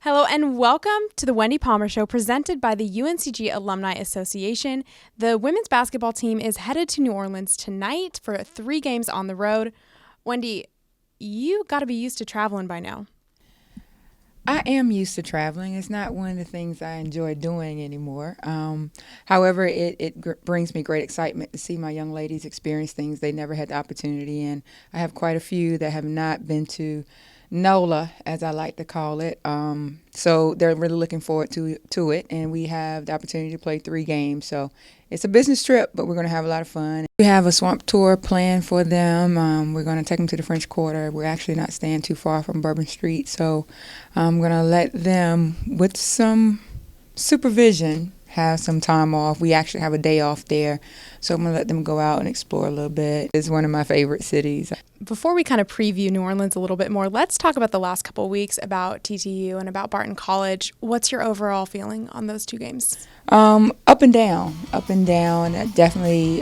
Hello and welcome to the Wendy Palmer Show presented by the UNCG Alumni Association. The women's basketball team is headed to New Orleans tonight for 3 games on the road. Wendy, you got to be used to traveling by now. I am used to traveling. It's not one of the things I enjoy doing anymore. However, it brings me great excitement to see my young ladies experience things they never had the opportunity in. I have quite a few that have not been to NOLA, as I like to call it. So they're really looking forward to it, and we have the opportunity to play 3 games. So it's a business trip, but we're going to have a lot of fun. We have a swamp tour planned for them. We're going to take them to the French Quarter. We're actually not staying too far from Bourbon Street, so I'm going to let them, with some supervision, have some time off. We actually have a day off there, so I'm going to let them go out and explore a little bit. It's one of my favorite cities. Before we kind of preview New Orleans a little bit more, let's talk about the last couple of weeks, about TTU and about Barton College. What's your overall feeling on those 2 games? Up and down. Definitely,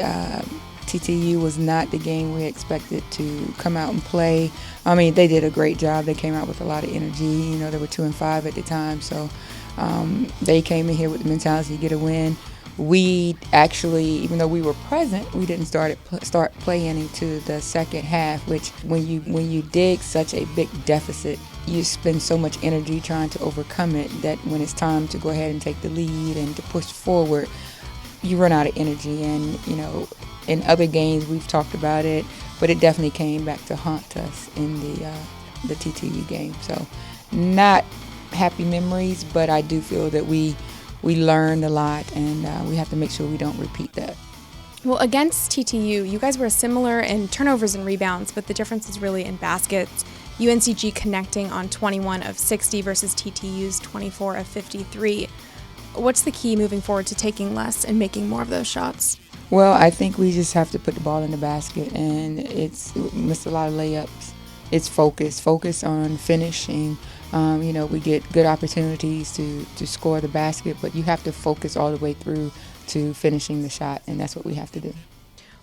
TTU was not the game we expected to come out and play. I mean, they did a great job. They came out with a lot of energy. You know, they were 2-5 at the time, so they came in here with the mentality to get a win. We actually, even though we were present, we didn't start playing into the second half, which when you dig such a big deficit, you spend so much energy trying to overcome it that when it's time to go ahead and take the lead and to push forward, you run out of energy. And, you know, in other games we've talked about it, but it definitely came back to haunt us in the TTU game. So not happy memories, but I do feel that we learned a lot, and we have to make sure we don't repeat that. Well, against TTU, you guys were similar in turnovers and rebounds, but the difference is really in baskets. UNCG connecting on 21 of 60 versus TTU's 24 of 53. What's the key moving forward to taking less and making more of those shots? Well, I think we just have to put the ball in the basket, and we missed a lot of layups. It's focus on finishing. We get good opportunities to score the basket, but you have to focus all the way through to finishing the shot, and that's what we have to do.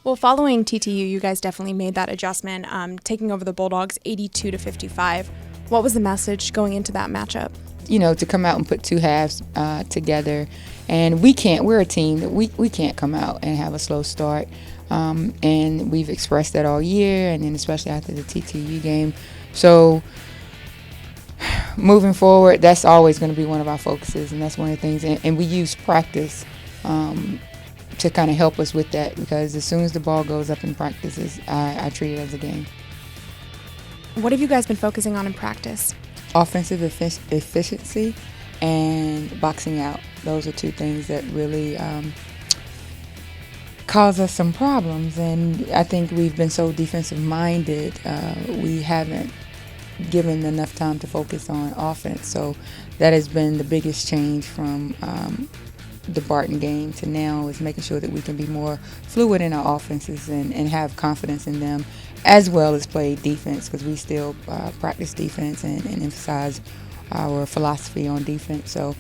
Well, following TTU, you guys definitely made that adjustment, taking over the Bulldogs 82-55. What was the message going into that matchup? You know, to come out and put 2 halves together, and we're a team that we can't come out and have a slow start, and we've expressed that all year, and then especially after the TTU game. So moving forward, that's always going to be one of our focuses, and that's one of the things. And we use practice to kind of help us with that, because as soon as the ball goes up in practices, I treat it as a game. What have you guys been focusing on in practice? Offensive efficiency and boxing out. Those are 2 things that really cause us some problems. And I think we've been so defensive-minded, we haven't given enough time to focus on offense. So that has been the biggest change from the Barton game to now, is making sure that we can be more fluid in our offenses and have confidence in them, as well as play defense, because we still practice defense and emphasize our philosophy on defense. So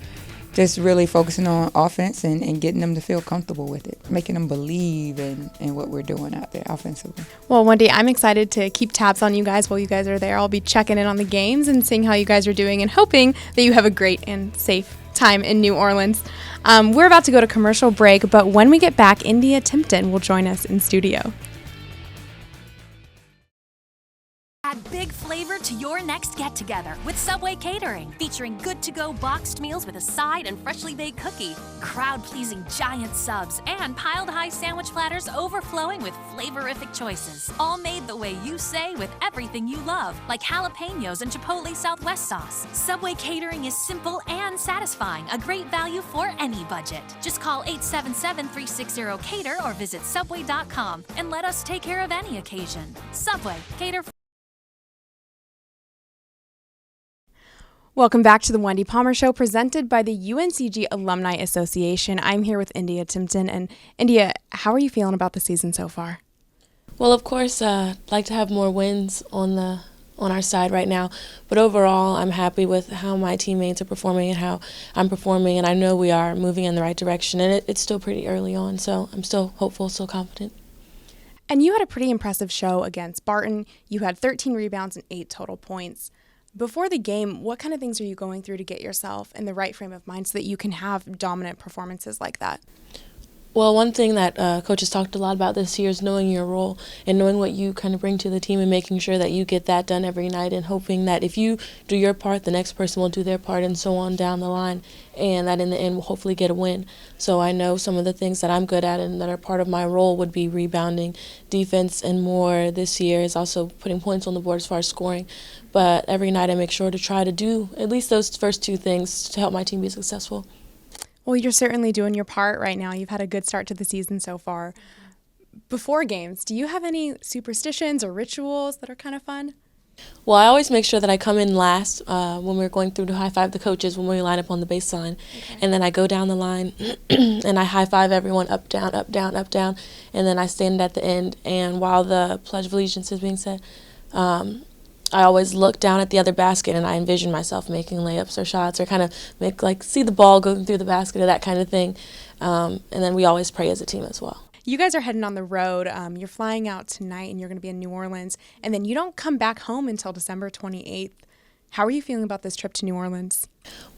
just really focusing on offense and getting them to feel comfortable with it, making them believe in what we're doing out there offensively. Well, Wendy, I'm excited to keep tabs on you guys while you guys are there. I'll be checking in on the games and seeing how you guys are doing and hoping that you have a great and safe time in New Orleans. We're about to go to commercial break, but when we get back, India Timpton will join us in studio. Add big flavor to your next get-together with Subway Catering, featuring good-to-go boxed meals with a side and freshly baked cookie, crowd-pleasing giant subs, and piled-high sandwich platters overflowing with flavorific choices. All made the way you say with everything you love, like jalapenos and Chipotle Southwest sauce. Subway Catering is simple and satisfying, a great value for any budget. Just call 877-360-CATER or visit Subway.com and let us take care of any occasion. Subway, cater. Welcome back to the Wendy Palmer Show, presented by the UNCG Alumni Association. I'm here with India Timpton. And India, how are you feeling about the season so far? Well, of course, I'd like to have more wins on our side right now. But overall, I'm happy with how my teammates are performing and how I'm performing. And I know we are moving in the right direction. And it's still pretty early on, so I'm still hopeful, still confident. And you had a pretty impressive show against Barton. You had 13 rebounds and 8 total points. Before the game, what kind of things are you going through to get yourself in the right frame of mind so that you can have dominant performances like that? Well, one thing that Coach has talked a lot about this year is knowing your role and knowing what you kind of bring to the team and making sure that you get that done every night and hoping that if you do your part, the next person will do their part and so on down the line, and that in the end we'll hopefully get a win. So I know some of the things that I'm good at and that are part of my role would be rebounding, defense, and more this year is also putting points on the board as far as scoring. But every night I make sure to try to do at least those first two things to help my team be successful. Well, you're certainly doing your part right now. You've had a good start to the season so far. Before games, do you have any superstitions or rituals that are kind of fun? Well, I always make sure that I come in last when we're going through to high-five the coaches when we line up on the baseline. Okay. And then I go down the line and I high-five everyone up, down, up, down, up, down. And then I stand at the end. And while the Pledge of Allegiance is being said, I always look down at the other basket and I envision myself making layups or shots or kind of see the ball going through the basket or that kind of thing. And then we always pray as a team as well. You guys are heading on the road. You're flying out tonight and you're going to be in New Orleans. And then you don't come back home until December 28th. How are you feeling about this trip to New Orleans?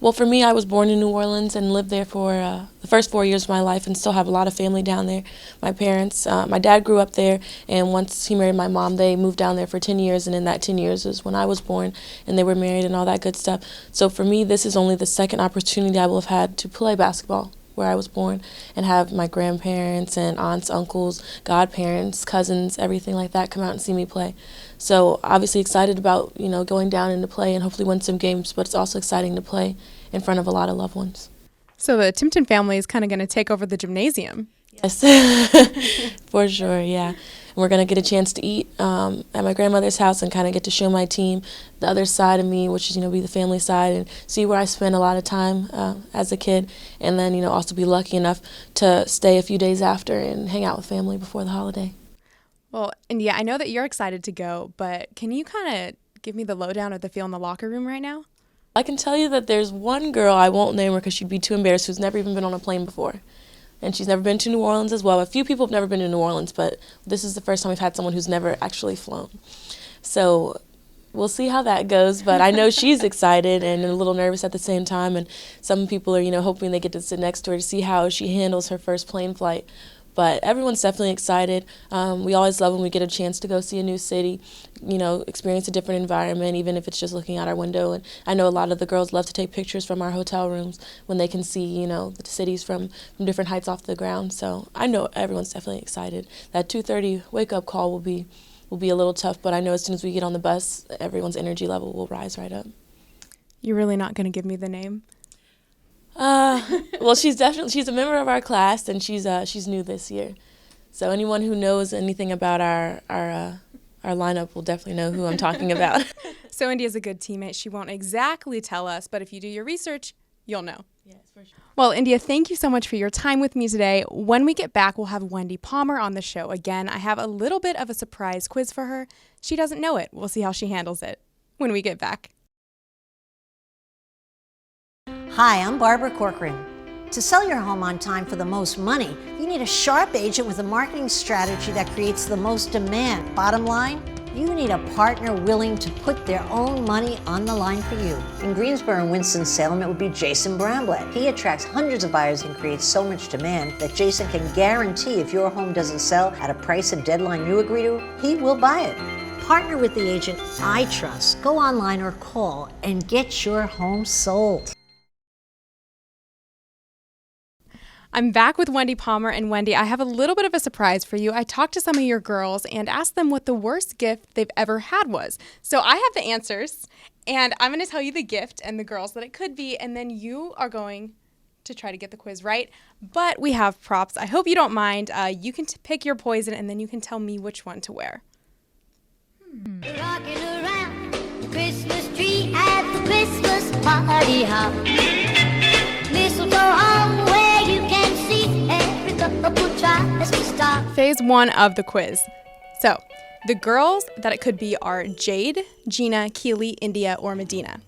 Well, for me, I was born in New Orleans and lived there for the first 4 years of my life and still have a lot of family down there. My parents, my dad grew up there, and once he married my mom, they moved down there for 10 years, and in that 10 years is when I was born, and they were married and all that good stuff. So for me, this is only the second opportunity I will have had to play basketball where I was born and have my grandparents and aunts, uncles, godparents, cousins, everything like that come out and see me play. So obviously excited about, going down and to play and hopefully win some games, but it's also exciting to play in front of a lot of loved ones. So the Timpton family is kind of going to take over the gymnasium. Yes, for sure, yeah. And we're going to get a chance to eat at my grandmother's house and kind of get to show my team the other side of me, which is, be the family side, and see where I spent a lot of time as a kid, and then, also be lucky enough to stay a few days after and hang out with family before the holiday. Well, India, I know that you're excited to go, but can you kind of give me the lowdown of the feel in the locker room right now? I can tell you that there's one girl, I won't name her because she'd be too embarrassed, who's never even been on a plane before. And she's never been to New Orleans as well. A few people have never been to New Orleans, but this is the first time we've had someone who's never actually flown. So we'll see how that goes, but I know she's excited and a little nervous at the same time, and some people are, hoping they get to sit next to her to see how she handles her first plane flight. But everyone's definitely excited. We always love when we get a chance to go see a new city, experience a different environment, even if it's just looking out our window. And I know a lot of the girls love to take pictures from our hotel rooms when they can see, the cities from different heights off the ground. So I know everyone's definitely excited. That 2:30 wake-up call will be a little tough, but I know as soon as we get on the bus, everyone's energy level will rise right up. You're really not going to give me the name? Well, she's a member of our class, and she's new this year. So anyone who knows anything about our lineup will definitely know who I'm talking about. So India's a good teammate. She won't exactly tell us, but if you do your research, you'll know. Yes, for sure. Well, India, thank you so much for your time with me today. When we get back, we'll have Wendy Palmer on the show again. I have a little bit of a surprise quiz for her. She doesn't know it. We'll see how she handles it when we get back. Hi, I'm Barbara Corcoran. To sell your home on time for the most money, you need a sharp agent with a marketing strategy that creates the most demand. Bottom line, you need a partner willing to put their own money on the line for you. In Greensboro and Winston-Salem, it would be Jason Bramblett. He attracts hundreds of buyers and creates so much demand that Jason can guarantee if your home doesn't sell at a price and deadline you agree to, he will buy it. Partner with the agent I trust. Go online or call and get your home sold. I'm back with Wendy Palmer, and Wendy, I have a little bit of a surprise for you. I talked to some of your girls and asked them what the worst gift they've ever had was. So I have the answers, and I'm going to tell you the gift and the girls that it could be, and then you are going to try to get the quiz right. But we have props. I hope you don't mind. You can pick your poison, and then you can tell me which one to wear. Rocking around the Christmas tree at the Christmas party hop. Mistletoe on where you can see every couple tries to stop. Phase 1 of the quiz. So, the girls that it could be are Jade, Gina, Keely, India, or Medina.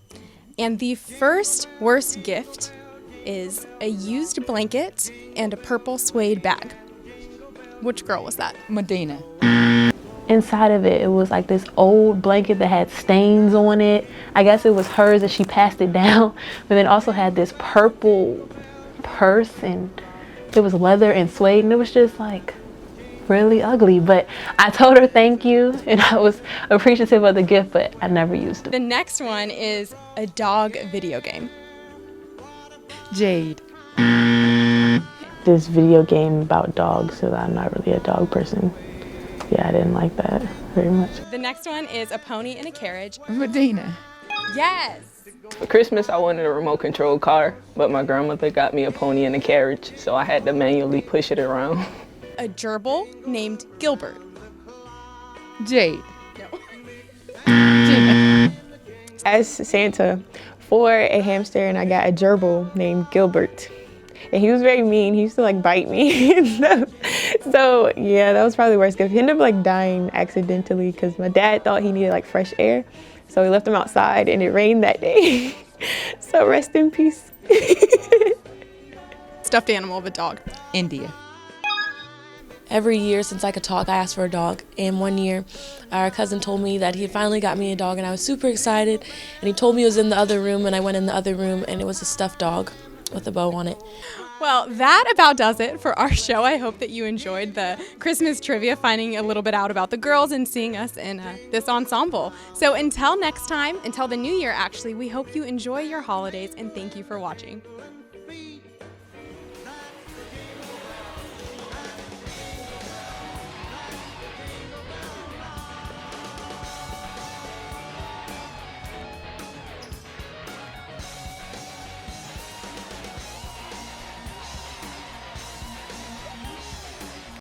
And the first worst gift is a used blanket and a purple suede bag. Which girl was that? Medina. inside of it, it was like this old blanket that had stains on it. I guess it was hers and she passed it down, but then also had this purple purse, and it was leather and suede, and it was just like really ugly. But I told her thank you, and I was appreciative of the gift, but I never used it. The next one is a dog video game. Jade. This video game about dogs, so I'm not really a dog person. Yeah, I didn't like that very much. The next one is a pony in a carriage. Medina. Yes! For Christmas, I wanted a remote control car, but my grandmother got me a pony in a carriage, so I had to manually push it around. A gerbil named Gilbert. Jade. As Santa for a hamster, and I got a gerbil named Gilbert. And he was very mean. He used to like bite me and stuff. So yeah, that was probably the worst gift. He ended up like dying accidentally because my dad thought he needed like fresh air. So he left him outside and it rained that day. So rest in peace. Stuffed animal of a dog. India. Every year since I could talk, I asked for a dog. And one year, our cousin told me that he had finally got me a dog, and I was super excited. And he told me it was in the other room, and I went in the other room, and it was a stuffed dog with a bow on it. Well, that about does it for our show. I hope that you enjoyed the Christmas trivia, finding a little bit out about the girls and seeing us in this ensemble. So until next time, until the new year actually, we hope you enjoy your holidays, and thank you for watching.